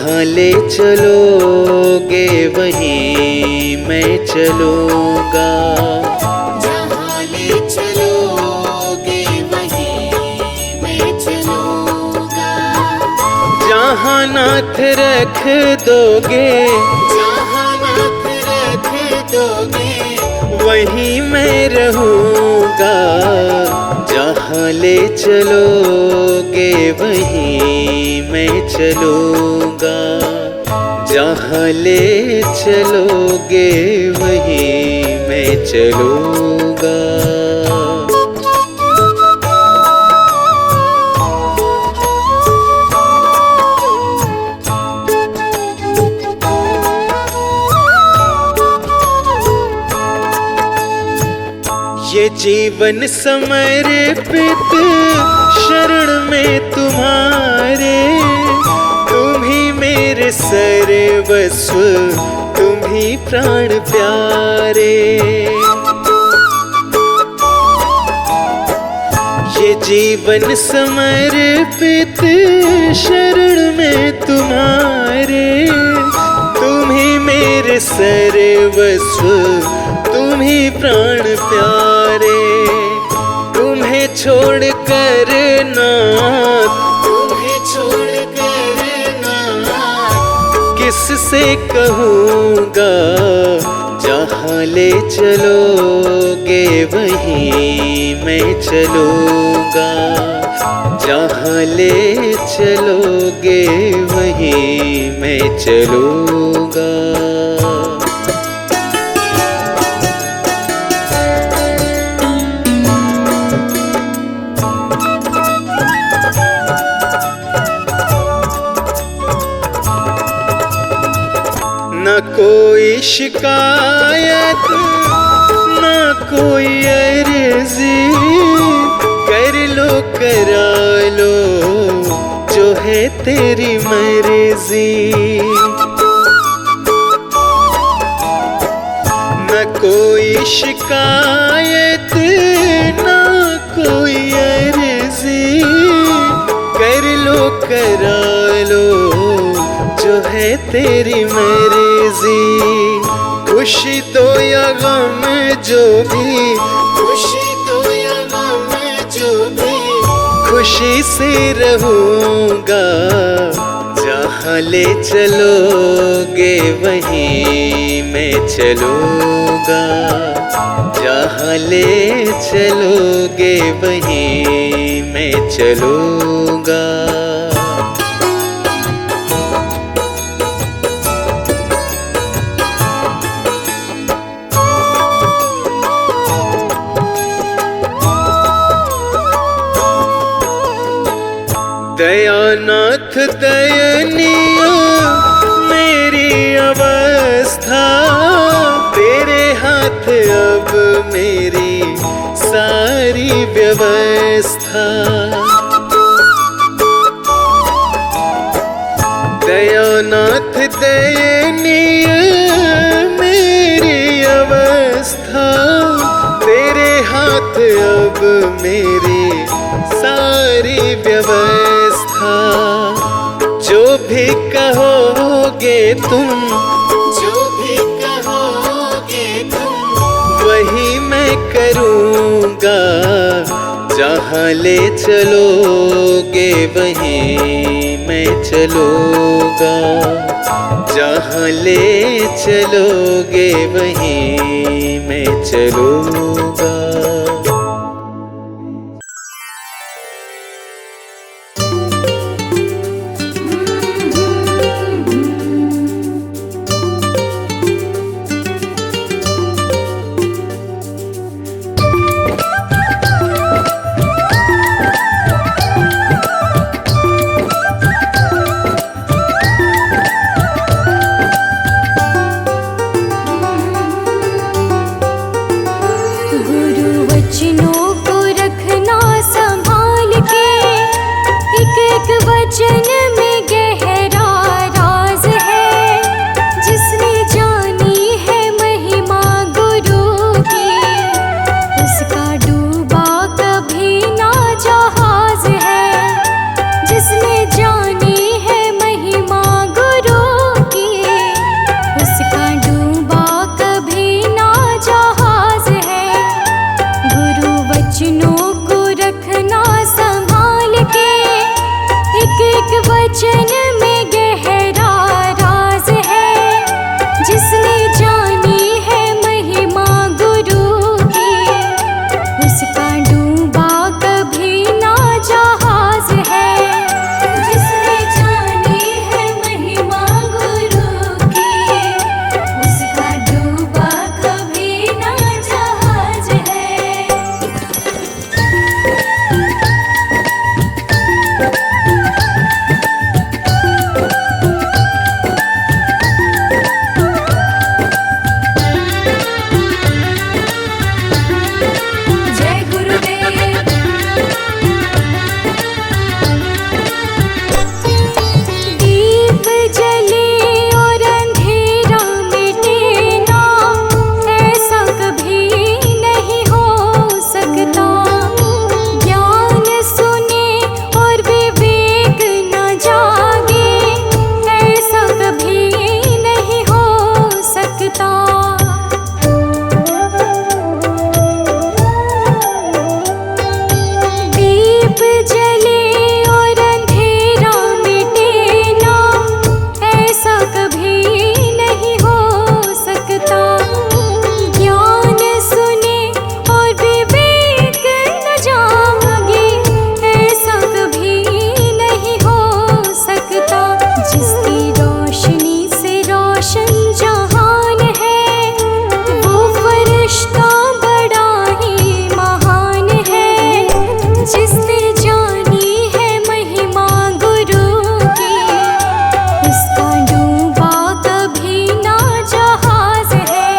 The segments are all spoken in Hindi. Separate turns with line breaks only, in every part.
जहाँ ले चलोगे वहीं मैं चलूँगा।
जहाँ ले चलोगे वहीं मैं चलूँगा।
जहाँ नाथ रख दोगे,
जहाँ नाथ रख दोगे
वहीं मैं रहूँगा। जहाँ ले चलोगे वहीं मैं चलूँगा। जहाँ ले चलोगे वहीं मैं चलूँगा। ये जीवन समर्पित शरण में तुम्हारे, तुम ही मेरे सर्वस्व, तुम ही प्राण प्यारे। ये जीवन समर्पित शरण में तुम्हारे, तुम ही मेरे सर्वस्व, तुम ही प्राण प्यारे। तुम्हें छोड़ कर नाथ,
तुम्हें छोड़ कर नाथ
किससे कहूँगा। जहाँ ले चलोगे वहीं मैं चलूँगा। जहाँ ले चलोगे वहीं मैं चलूँगा। न कोई शिकायत, न कोई अर्जी, कर लो करा लो जो है तेरी मर्जी। न कोई शिकायत, न कोई अर्जी, कर लो करा लो जो है तेरी मर्जी। खुशी दो या गम जो भी,
खुशी दो या गम जो भी,
खुशी से रहूँगा। जहाँ ले चलोगे वहीं मैं चलूँगा। जहाँ ले चलोगे वहीं मैं चलूँगा। दयानाथ दयनीय मेरी अवस्था, तेरे हाथ अब मेरी सारी व्यवस्था। दयानाथ दयनीय मेरी अवस्था, तेरे हाथ अब मेरी सारी व्यवस्था। जो भी कहोगे तुम,
जो भी कहोगे तुम
वही मैं करूँगा। जहाँ ले चलोगे वहीं मैं चलूँगा। जहाँ ले चलोगे वहीं मैं चलूँगा।
गुरु
उसका डूबा कभी ना जहाज है,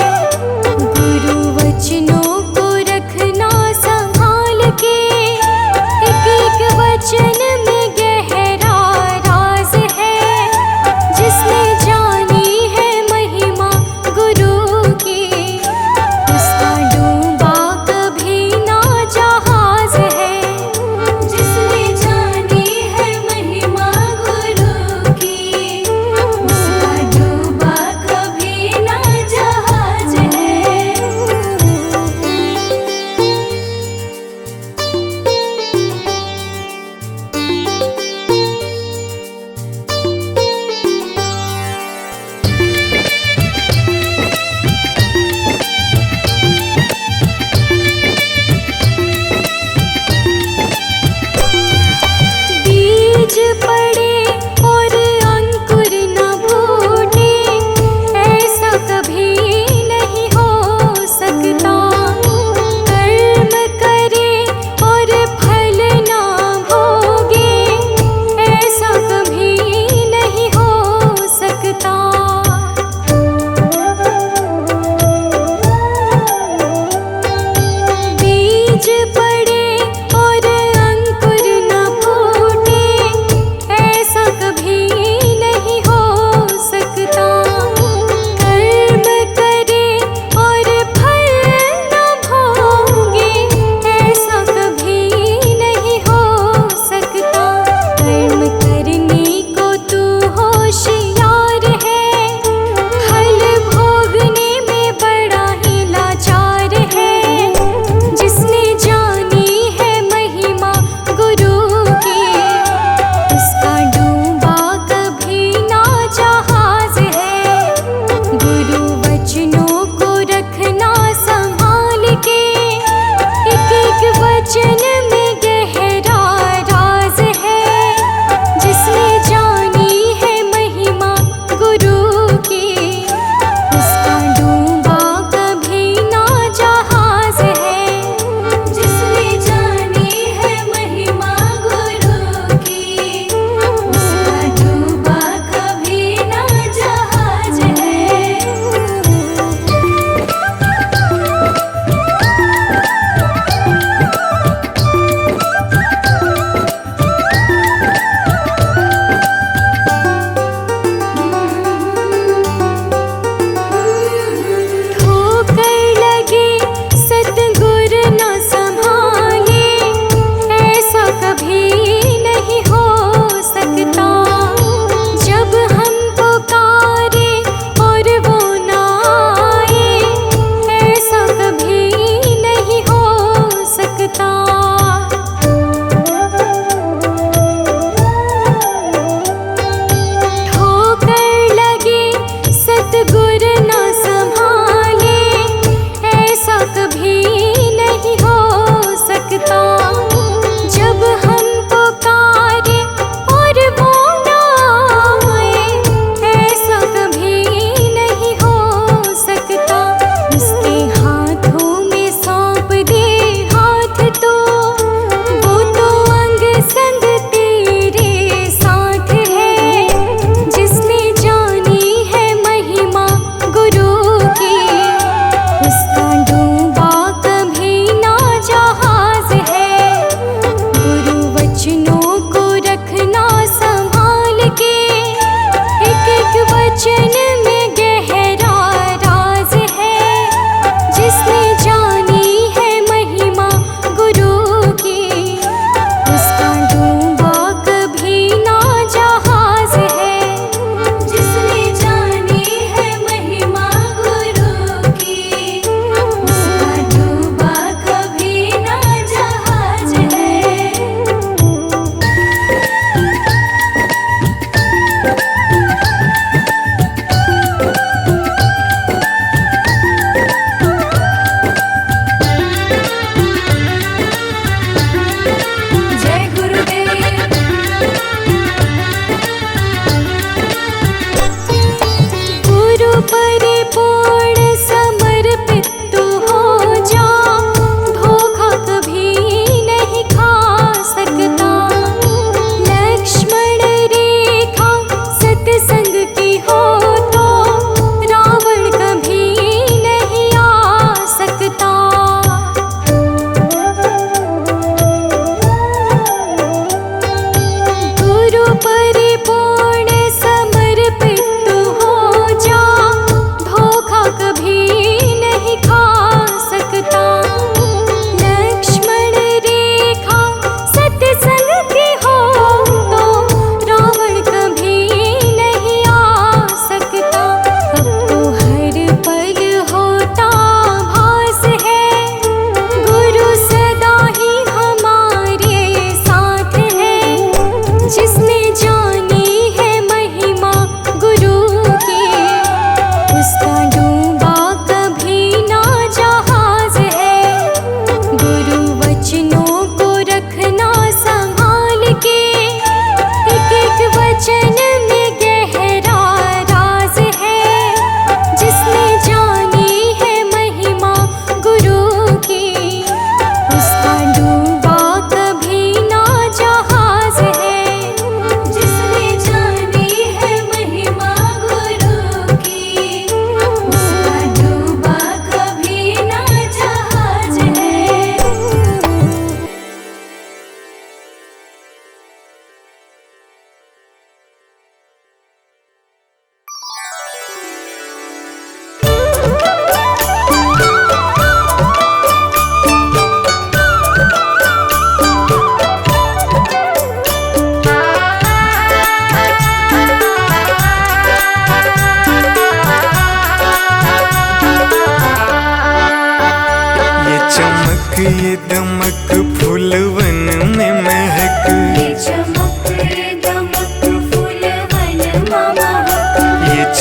गुरु वचनों को रखना संभाल के, एक एक वचन में गहरा राज है, जिसने जानी है महिमा गुरु की। उसका डूबा कभी ना जहाज है, जिसने जानी है महिमा गुरु की। उसका डूबा कभी ना जहाज है। बीज पड़े और अंकुर न फूटे, ऐसा कभी नहीं हो सकता। कर्म करे और फल ना भोगे, ऐसा कभी नहीं हो सकता। बीज पड़े और अंकुर न फूटे, ऐसा कभी नहीं हो सकता। कर्म करे और फल न भोगे, ऐसा कभी नहीं हो सकता। कर्म करने को तू होशियार है, फल भोगने में बड़ा ही लाचार है, जिसने जानी है महिमा गुरु की। उसका डूबा कभी ना जहाज है, गुरु वचनों को रखना संभाल के, एक एक वचन में गहरा राज है, जिसने जानी है महिमा गुरु की। उसका डूबा कभी ना जहाज है, जिसने जानी है महिमा गुरु की। उसका डूबा कभी ना जहाज है। ठोकर लगे सतगुर न संभाले, ऐसा कभी नहीं हो सकता। जब हम पुकारे और वो ना आए, ऐसा कभी नहीं हो सकता। ठोकर लगे सतगुर न संभाले, ऐसा कभी नहीं हो सकता। जब हम पुकारे और वो ना आए, ऐसा कभी नहीं हो सकता। उसके हाथों में सौंप दे हाथ तो, वो तो अंग संग तेरे साथ है, जिसने जानी है महिमा गुरु की। उसका डूबा कभी ना जहाज है, गुरु वचनों को रखना संभाल के, एक एक वचन में गहरा राज है, जिसने जानी है महिमा गुरु की। उसका डूबा कभी ना जहाज है, जिसने जानी है महिमा गुरु की। उसका डूबा कभी ना जहाज है।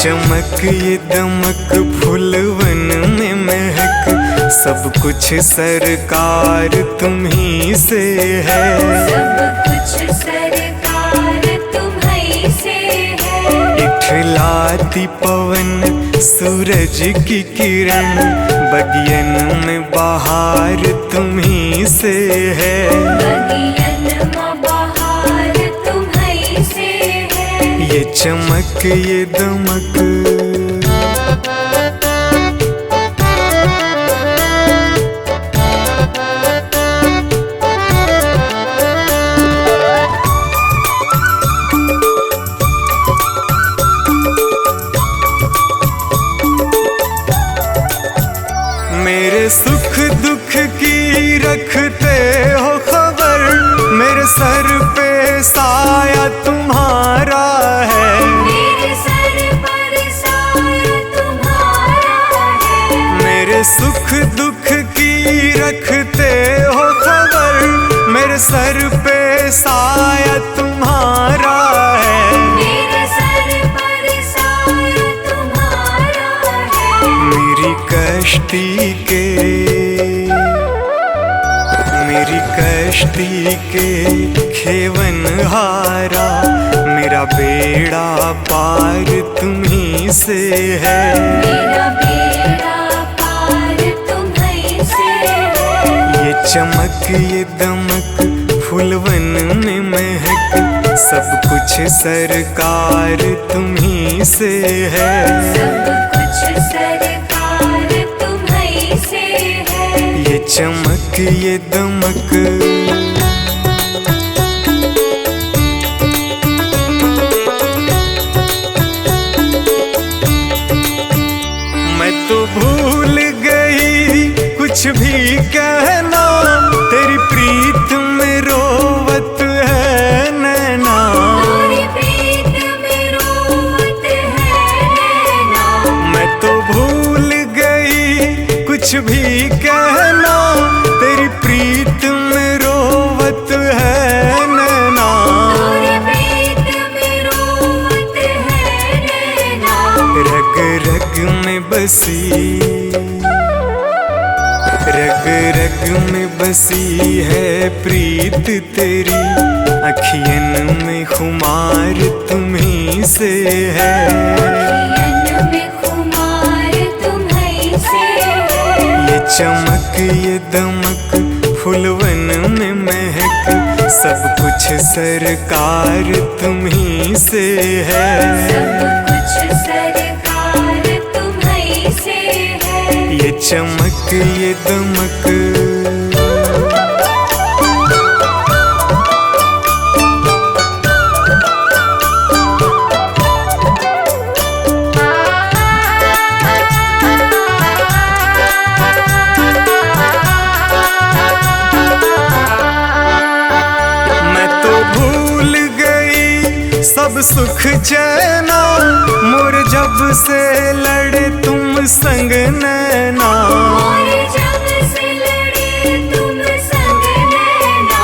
चमक ये दमक फूलवन में महक, सब कुछ सरकार तुम्ही से है।
सब कुछ सरकार तुम्हीं से है।
इठलाती पवन सूरज की किरण, बगियन में बहार तुम्ही से है।
बगियन में बहार तुम्हीं से है।
ये चमक ये दमक मेरे सुख दुख की रखते हो खबर, मेरे सर पे साया तुम्हारा है।
मेरे सर पर साया तुम्हारा है।
मेरे सुख दुख की रखते हो खबर, मेरे सर पे साया तुम्हारा है।
मेरे सर पर साया तुम्हारा है।
मेरी कश्ती के खेवन हारा, मेरा बेड़ा पार तुम्ही से है।
मेरा बेड़ा पार तुम्हीं से है।
ये चमक ये दमक फूलवन में महक, सब कुछ सरकार तुम्ही से है।
सब कुछ सरकार तुम्हीं से है।
ये चमक ये दमक मैं तो भूल गई कुछ भी कहना, तेरी प्रीत में रोवत है नैना।
तेरी प्रीत में रोवत है नैना।
मैं तो भूल गई कुछ भी कहना, तेरी प्रीत में रोवत है नैना।
तेरी प्रीत में रोवत है नैना।
रग रग में बसी, रग रग में बसी है प्रीत तेरी, अखियन में खुमार तुम्ही से है।
अखियन में खुमार तुम्हीं से है।
ये चमक ये दमक फूलवन में महक, सब कुछ सरकार तुम्ही से है।
सब कुछ सरकार तुम्हीं से है।
ये चमक ये दमक मैं तो भूल गई सब सुख चैना, मोर जब से लड़े तुम संग नैना।
और जब से लड़े तुम संग नैना।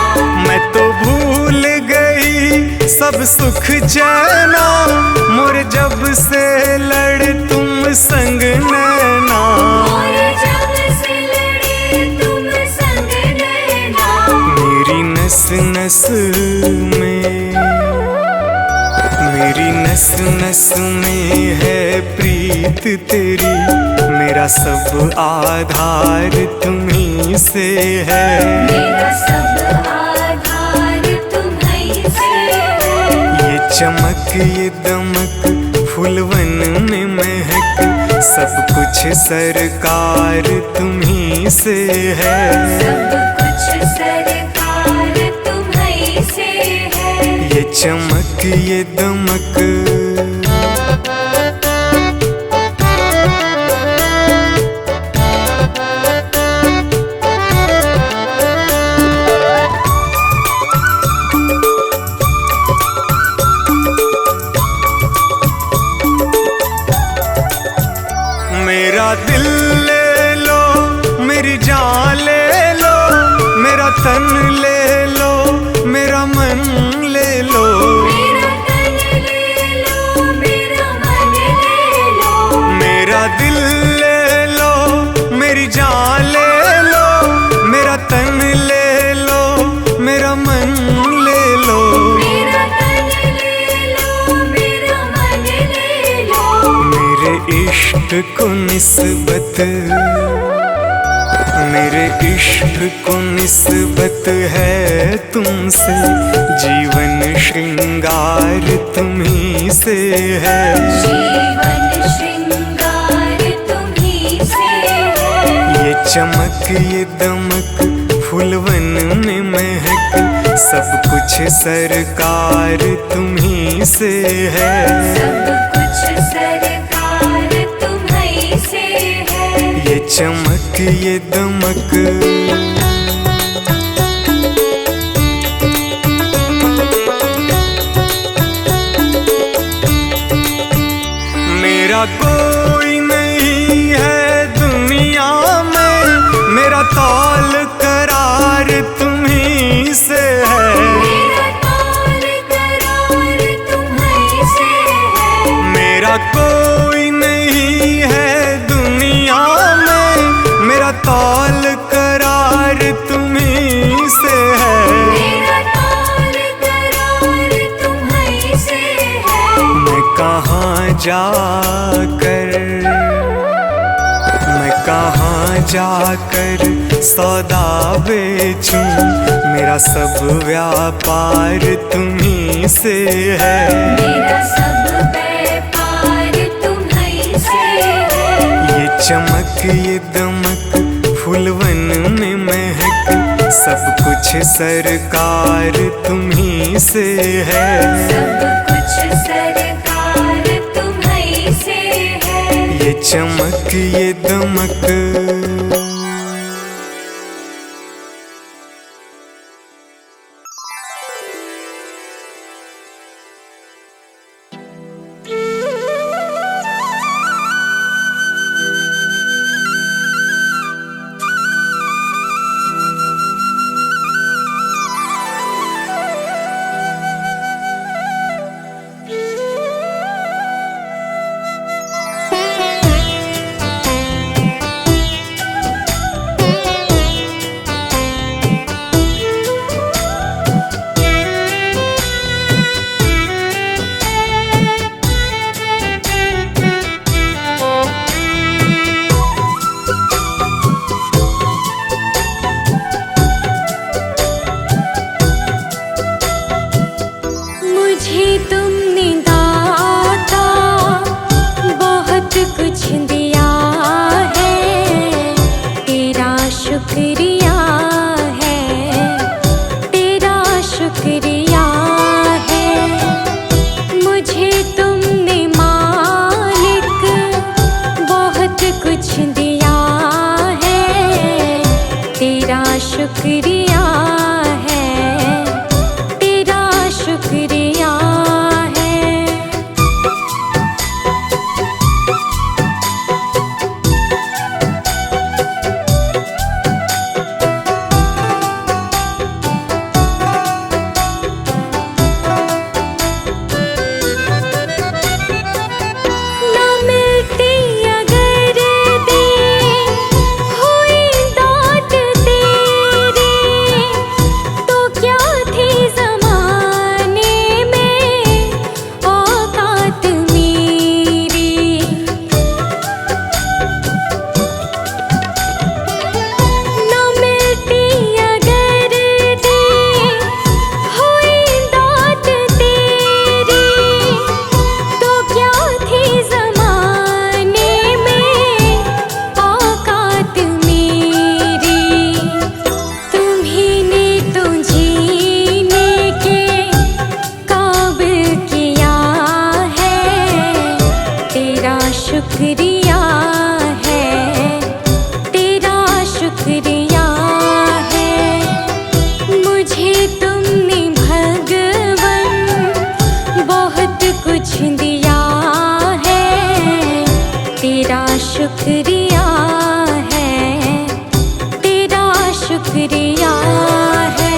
मैं तो भूल गई सब सुख चैना, मोर जब से लड़े तुम संग नैना।
और जब से लड़े तुम संग नैना।
मेरी नस नस में, मेरी नस नस में है प्रीत तेरी, मेरा सब आधार तुम्ही से है।
मेरा सब आधार तुम्हीं से है।
ये चमक ये दमक फूलवन में महक, सब कुछ सरकार तुम्ही से है।
सब कुछ सरकार तुम्हीं से है।
ये चमक ये दमक मेरा दिल ले लो, मेरी जान ले लो, मेरा तन ले लो, मेरा मन ले लो।
मेरा तन ले लो, मेरा मन ले
मेरे इश्क को निस्बत, मेरे इश्क को निस्बत है तुमसे, जीवन श्रृंगार तुम्ही से है।
जीवन श्रृंगार तुम्ही से है।
ये चमक ये दमक फूलवन में महक, सब कुछ सरकार तुम्ही से है।
सब कुछ सरकार तुम्ही से है।
ये चमक ये दमक मेरा कोई नहीं है दुनिया में, मेरा तौल करार तुम्ही से है।
मेरा तौल करार तुम्ही से है।
मेरा कोई नहीं है दुनिया में, मेरा तौल करार तुम्ही से है।
मेरा तौल करार तुम्ही से है।
मैं कहाँ जाकर, मैं कहाँ जाकर सौदा बेचूं, मेरा सब व्यापार तुम्ही से है।
मेरा सब व्यापार तुम्ही से है।
ये चमक ये दमक फूलवन में महक, सब कुछ सरकार तुम्ही से है।
सब कुछ सरकार तुम्ही से है।
ये चमक ये दमक
मुझे तुमने दाता बहुत कुछ दिया है, तेरा शुक्रिया है, तेरा शुक्रिया है। मुझे तुमने मालिक बहुत कुछ दिया है, तेरा शुक्रिया है, तेरा शुक्रिया है। ना मिलती अगर दें हुई दात तेरी, तो क्या थी ज़माने में औकात मेरी। ना मिलती अगर दें हुई दात तेरी, तो क्या थी ज़माने में औकात मेरी। तुम्ही ने तो जीने के काबिल किया है, तेरा शुक्रिया है, तेरा शुक्रिया है। मुझे तुमने भगवन बहुत कुछ दिया है, तेरा शुक्रिया है, तेरा शुक्रिया है।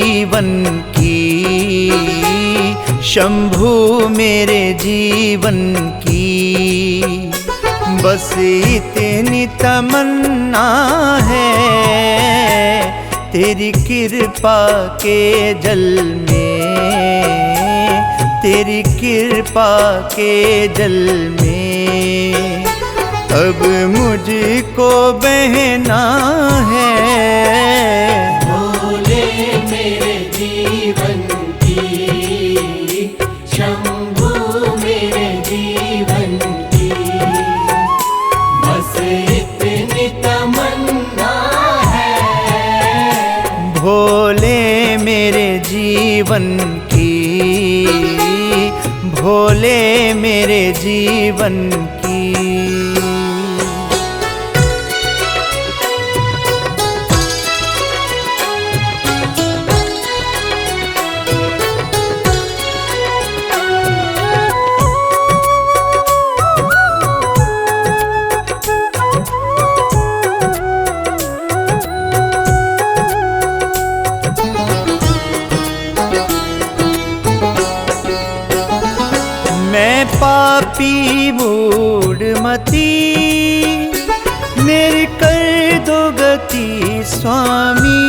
जीवन की, शंभू मेरे जीवन की। बस इतनी तमन्ना है तेरी कृपा के जल में, तेरी कृपा के जल में अब मुझको बहना है।
भोले मेरे जीवन की, शंभू मेरे जीवन की। बस इतनी तमन्ना है।
भोले मेरे जीवन की, भोले मेरे जीवन की। मैं पापी मूढ़मती, मेरी कर दो गति स्वामी।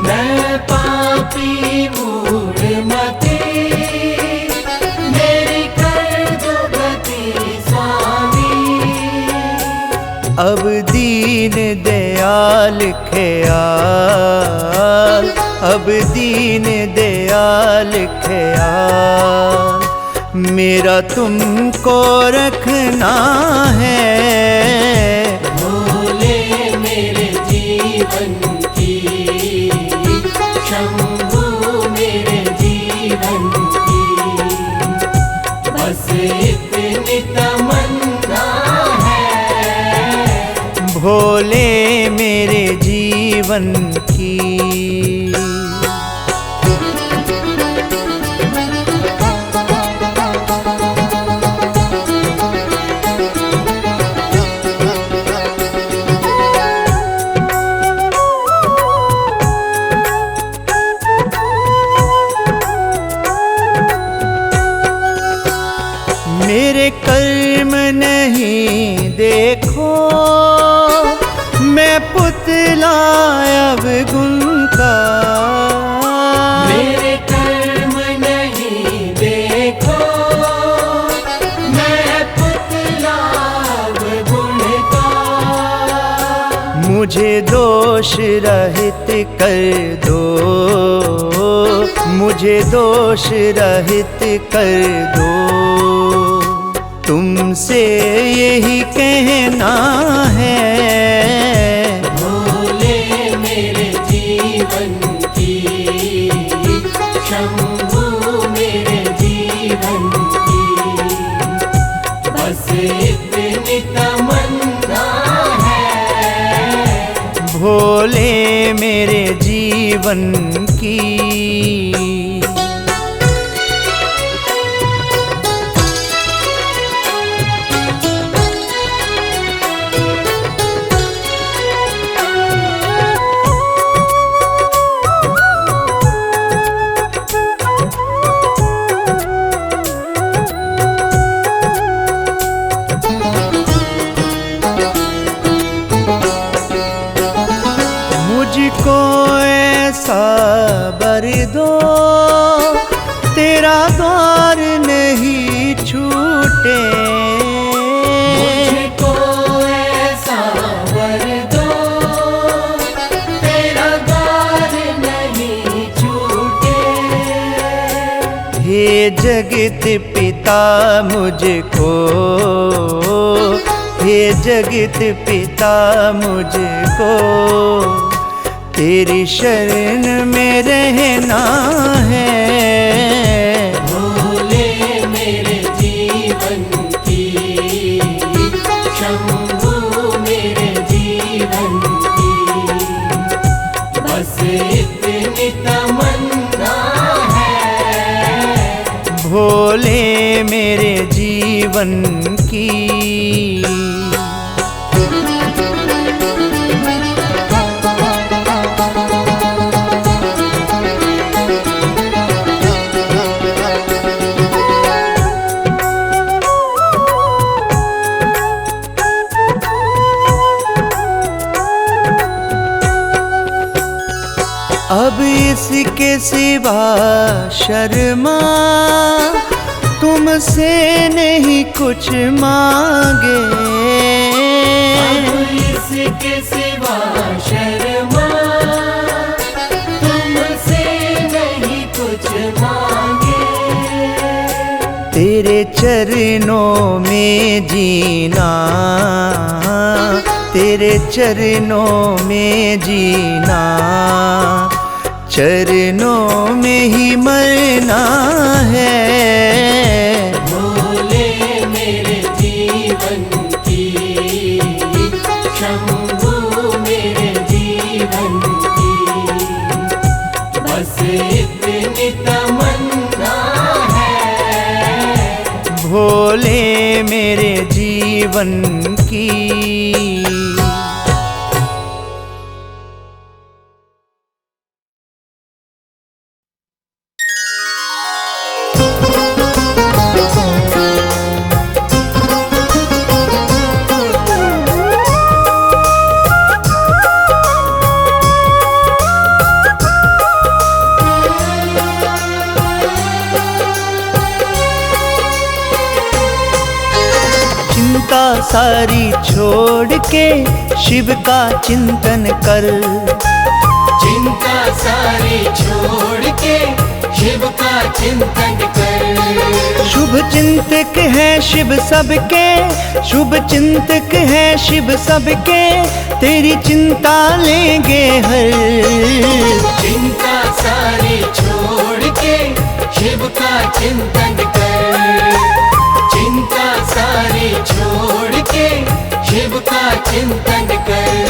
मैं पापी मूढ़मती, मेरी कर दो गति स्वामी।
अब दीन दयाल ख्याल, अब दीन दयाल ख्याल मेरा तुमको रखना है।
भोले मेरे जीवन की, शंभू मेरे जीवन की। बस इतनी तमन्ना है।
भोले मेरे जीवन की। मेरे कर्म नहीं देखो, मैं पुतला अवगुण का।
मेरे कर्म नहीं देखो, मैं पुतला अवगुण का।
मुझे दोष रहित कर दो, मुझे दोष रहित कर दो। तुमसे यही कहना है।
भोले मेरे जीवन की, शंभू मेरे जीवन की। बस इतनी तमन्ना है।
भोले मेरे जीवन की। मुझको ऐसा बर दो, तेरा द्वार नहीं छूटे।
मुझको ऐसा वर दो, तेरा द्वार नहीं छूटे।
हे जगत पिता मुझको, हे जगत पिता मुझको तेरी शरण में रहना है।
भोले मेरे जीवन की, शंभू मेरे जीवन की। बस इतनी तमन्ना है।
भोले मेरे जीवन की। इसके सिवा शर्मा तुमसे नहीं कुछ मांगे।
इसके सिवा शर्मा तुमसे नहीं कुछ मांगे।
तेरे चरणों में जीना, तेरे चरणों में जीना, चरणों में ही मरना है।
भोले मेरे जीवन की, शंभू मेरे जीवन की, बस इतनी तमन्ना है।
भोले मेरे जीवन की। चिंता सारी छोड़ के शिव का चिंतन कर।
चिंता सारी छोड़ के शिव का चिंतन कर।
शुभ चिंतक है शिव सबके, शुभ चिंतक है शिव सबके, तेरी चिंता लेंगे हर।
चिंता सारी छोड़ के शिव का चिंतन कर। चिंता सारी छोड़ के शिव का चिंतन कर।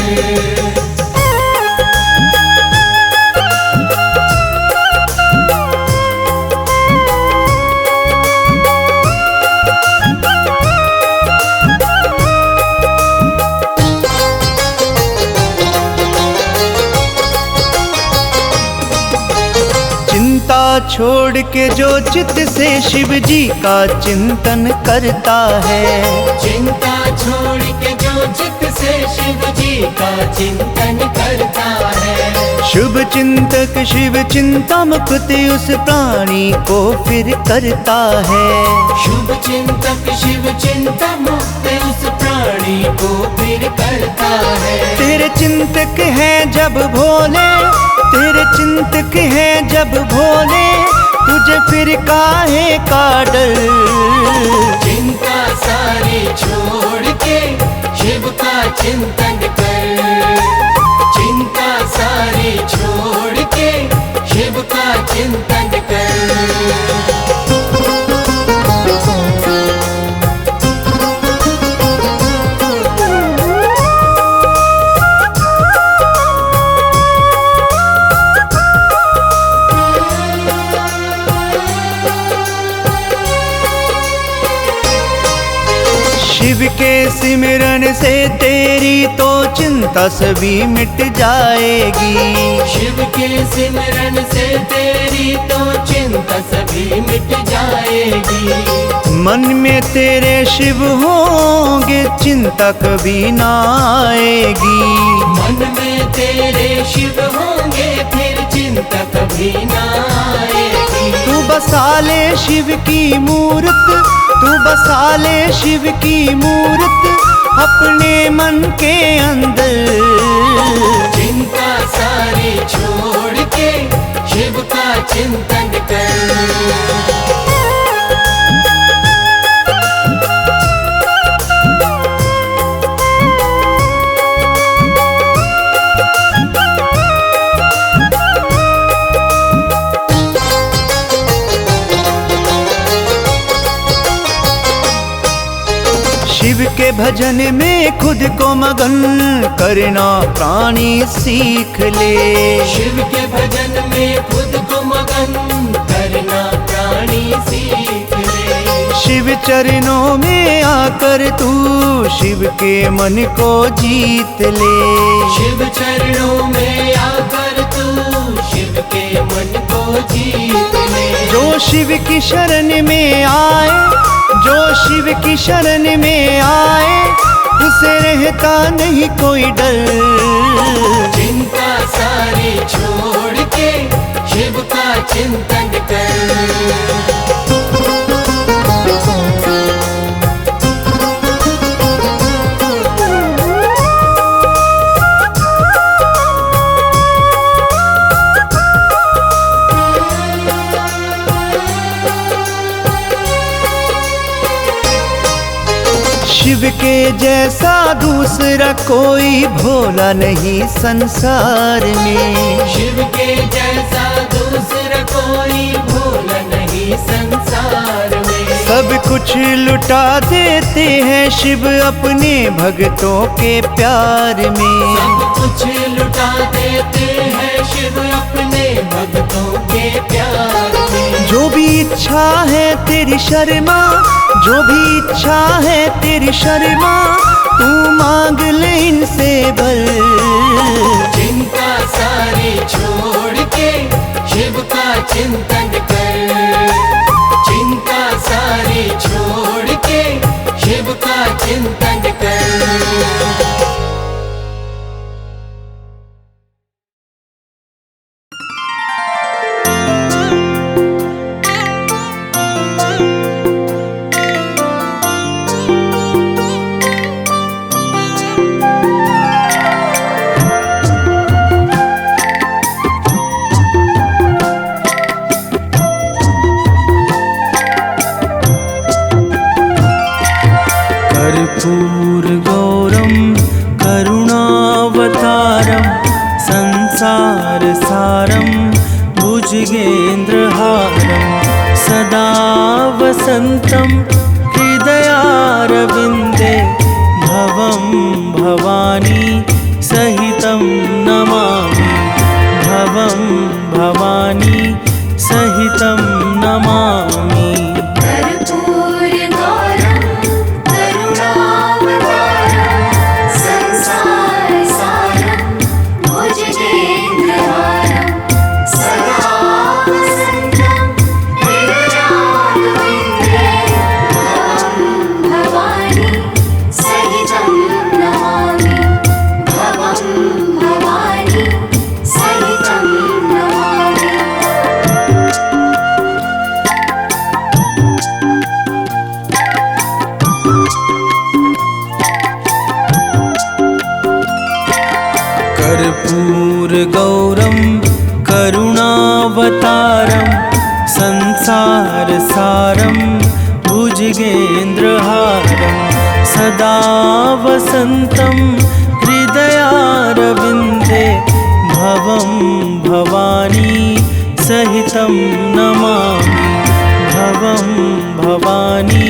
चिंता छोड़ के जो चित्त से शिव जी का चिंतन करता है।
चिंता छोड़ के जो चित्त से शिव जी का चिंतन करता है।
शुभ चिंतक शिव चिंता मुक्त उस प्राणी को फिर करता है।
शुभ चिंतक शिव चिंता मुक्त उस प्राणी को फिर करता है।
तेरे चिंतक है जब भोले, तेरे चिंतक है जब भोले, तुझे फिर काहे का डर।
चिंता सारी छोड़ के शिव का चिंतन कर। चिंता सारी छोड़ के शिव का चिंतन कर।
शिव के सिमरन से तेरी तो चिंता सभी मिट जाएगी।
शिव के सिमरन से तेरी तो चिंता सभी मिट जाएगी।
मन में तेरे शिव होंगे चिंता कभी ना आएगी।
मन में तेरे शिव होंगे फिर चिंता कभी ना आएगी।
तू बसा ले शिव की मूर्त, तू बसा ले शिव की मूर्त अपने मन के अंदर।
चिंता सारी छोड़ के शिव का चिंतन कर।
शिव के भजन में खुद को मगन करना प्राणी सीख ले।
शिव के भजन में खुद को मगन करना प्राणी सीख ले।
शिव चरणों में आकर तू शिव के मन को जीत ले।
शिव चरणों में आकर तू शिव के मन को जीत ले।
जो शिव की शरण में आए, जो शिव की शरण में आए, उसे रहता नहीं कोई डर।
चिंता सारी छोड़ के
शिव के जैसा दूसरा कोई भोला नहीं संसार में।
शिव के जैसा दूसरा कोई भोला नहीं संसार में।
सब कुछ लुटा देते हैं शिव अपने भक्तों के प्यार में।
सब कुछ लुटा देते हैं शिव अपने भक्तों के प्यार में।
जो भी इच्छा है तेरी शर्मा, जो भी इच्छा है तेरी शर्मा, तू मांग ले इनसे बल।
चिंता सारी छोड़ के शिव का चिंतन कर। चिंता सारी छोड़ के शिव का चिंतन कर।
कर्पूरगौरं करुणावतारं संसारसारं भुजगेन्द्रहारं सदा वसन्तं हृदयारविन्दे भवं भवानी सहितं नमामि। भवं भवानी सहितं नमामि। कर्पूरगौरं करुणावतारं संसारसारं भुजगेन्द्रहारं सदा वसन्तं हृदयारविन्दे भवं भवानी सहितं नमामि। भवं भवानी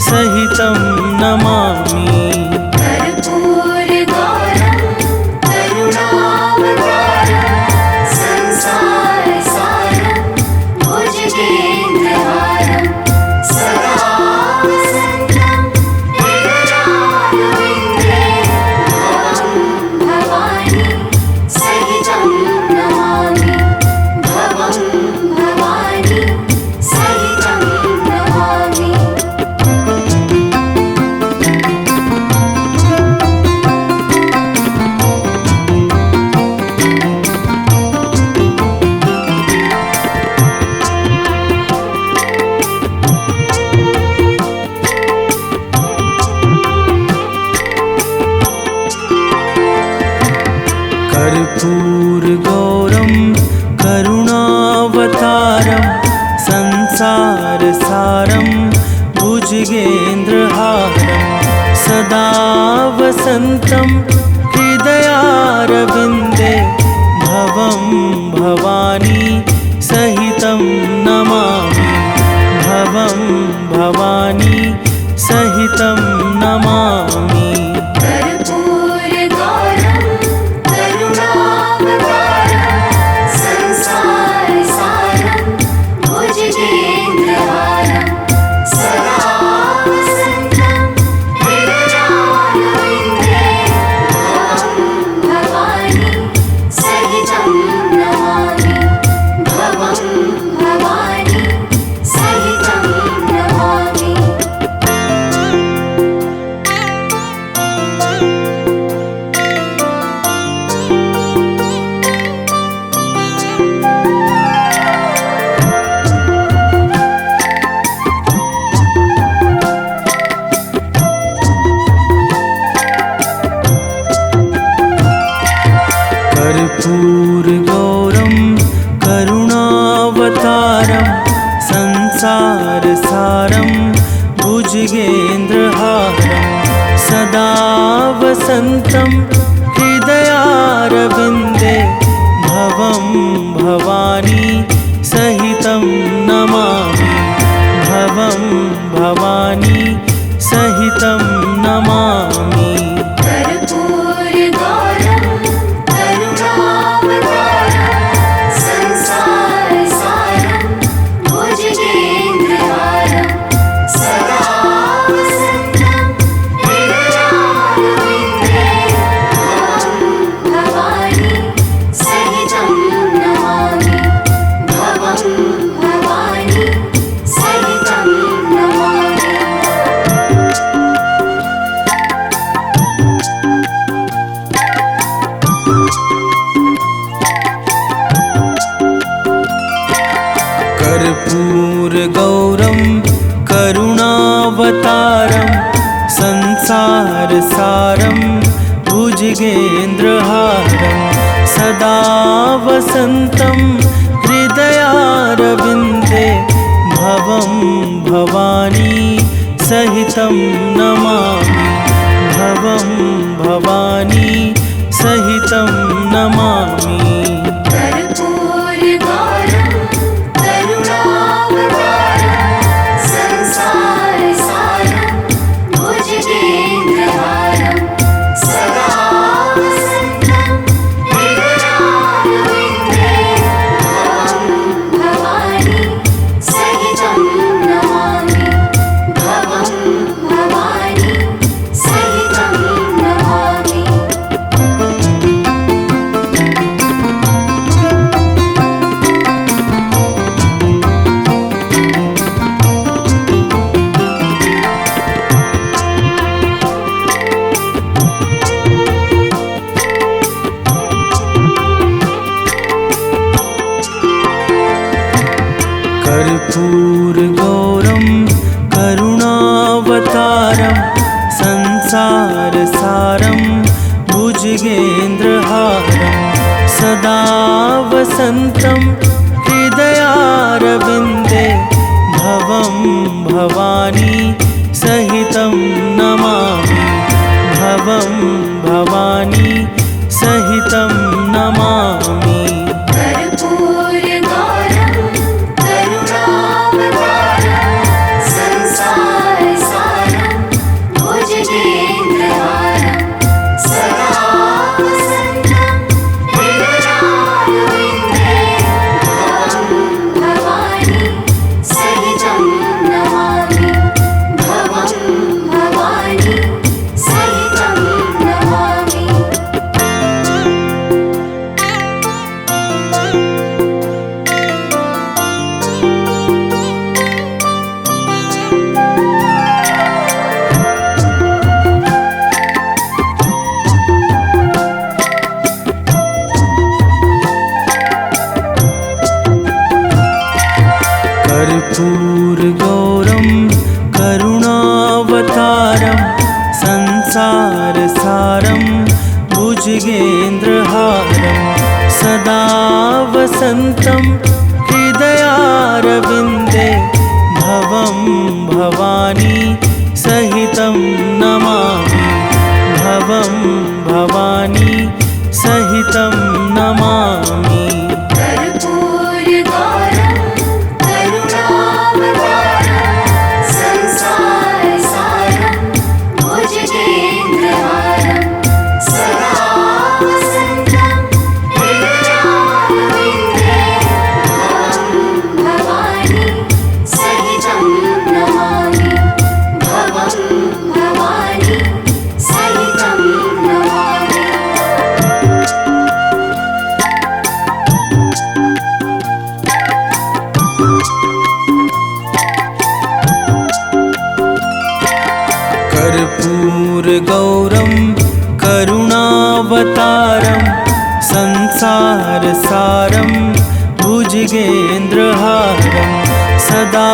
सहितं नमामि। कर्पूरगौरं करुणावतारं संसारसारं भुजगेन्द्रहारं सदा वसन्तं हृदयारविन्दे भवं भवानी सहितं नमामि। भवं भवानी सहितं नमामि। कर्पूरगौरं करुणावतारं संसारसारं भुजगेन्द्रहारं भवानी सहितं नमामि भवं भवानी सहितं नमामि
कर्पूरगौरं करुणावतारं संसारसारं भुजगेन्द्रहारं सदा वसन्तं हृदयारविन्दे भवानी सहितं नमामि भवं भवानी सहितं नमामि।
कर्पूरगौरं करुणावतारं संसारसारं भुजगेन्द्रहारं सदा वसन्तं हृदयारविन्दे भवं भवानी सहितं नमामि भवं भवानी सहितं नमामि
कर्पूरगौरं करुणावतारं संसारसारं भुजगेन्द्रहारं सदा वसन्तं हृदयारविन्दे भवं भवानी सहितं नमामि भवं भवानी सहितं नमामि।
कर्पूरगौरं करुणावतारं संसारसारं भुजगेन्द्रहारं सदा वसन्तं हृदयारविन्दे भवं भवानी सहितं नमामि भवं भवानी सहितं नमामि
कर्पूरगौरं करुणावतारं संसारसारं भुजगेन्द्रहारं सदा वसन्तं हृदयारविन्दे भवं भवानी सहितं नमामि भवं भवानी सहितं नमामि।
कर्पूरगौरं करुणावतारं संसारसारं भुजगेन्द्रहारं सदा वसन्तं हृदयारविन्दे भवं भवानी सहितं नमामि भवं भवानी सहितं नमामि
कर्पूरगौरं करुणावतारं संसारसारं भुजगेन्द्रहारं सदा वसन्तं हृदयारविन्दे भवं भवानी सहितं नमामि भवं भवानी सहितं नमामि।
कर्पूरगौरं करुणावतारं संसारसारं भुजगेन्द्रहारं सदा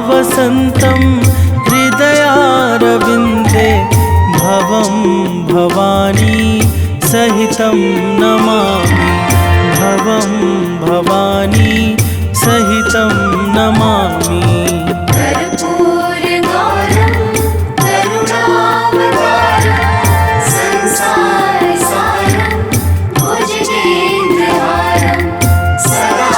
वसन्तं हृदयारविन्दे भवं भवानी सहितं नमामि भवं भवानी सहितं नमामि
कर्पूरगौरं करुणावतारं संसारसारं भुजगेन्द्रहारं सदा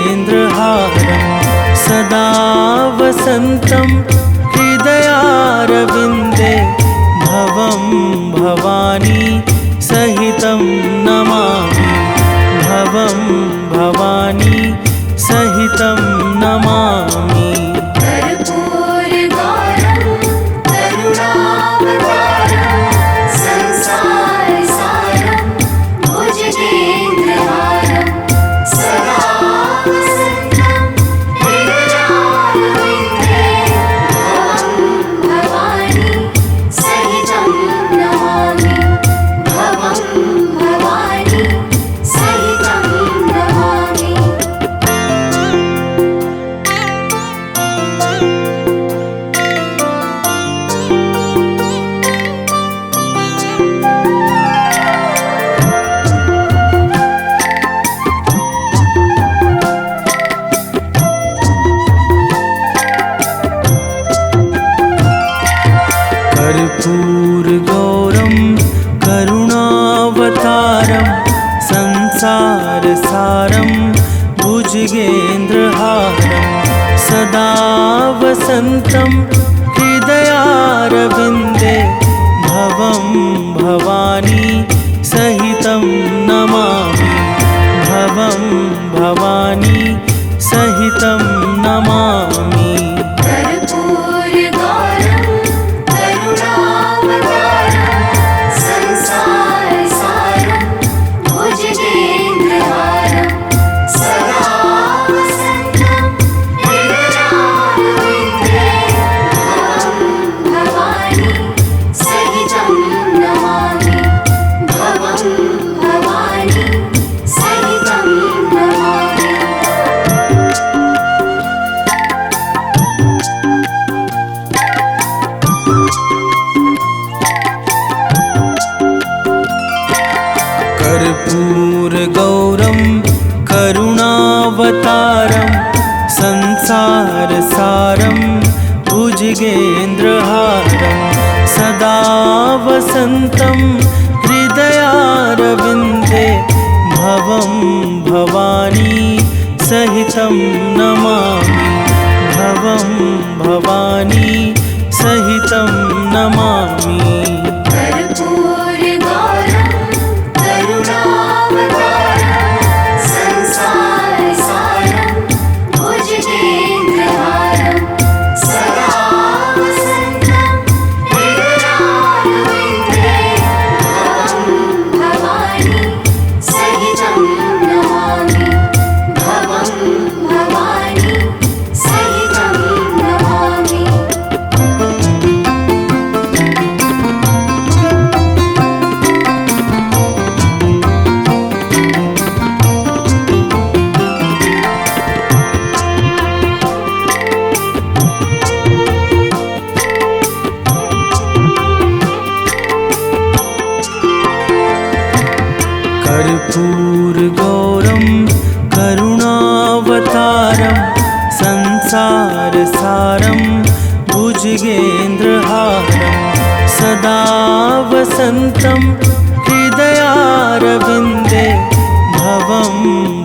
भुजगेन्द्रहारं सदा वसन्तं हृदयारविन्दे भवं भवानी सहितं नमामि भवं भवानी सहितं नमामि
कर्पूरगौरं करुणावतारं संसारसारं भुजगेन्द्रहारं सदा वसन्तं हृदयारविन्दे भवं भवानी सहितं नमामि भवं भवानी सहितं नमामि।
कर्पूरगौरं करुणावतारं संसारसारं भुजगेन्द्रहारं सदा वसन्तं हृदयारविन्दे भवं भवानी सहितं नमामि भवं भवानी सहितं नमामि
कर्पूरगौरं करुणावतारं संसारसारं भुजगेन्द्रहारं सदा वसन्तं हृदयारविन्दे भवं भवानी सहितं नमामि भवं भवानी सहितं नमामि।
कर्पूरगौरं करुणावतारं संसारसारं भुजगेन्द्रहारं सदा वसन्तं हृदयारविन्दे भवं भवानी सहितं नमामि भवं भवानी सहितं नमामि
कर्पूरगौरं करुणावतारं संसारसारं भुजगेन्द्रहारं सदा वसन्तं हृदयारविन्दे भवं भवानी सहितं नमामि भवं भवानी सहितं नमामि।
कर्पूरगौरं करुणावतारं संसारसारं भुजगेन्द्रहारं सदा वसन्तं हृदयारविन्दे भवं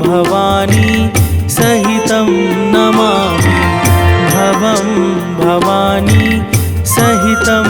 भवानी सहितं नमामि भवं भवानी सहितं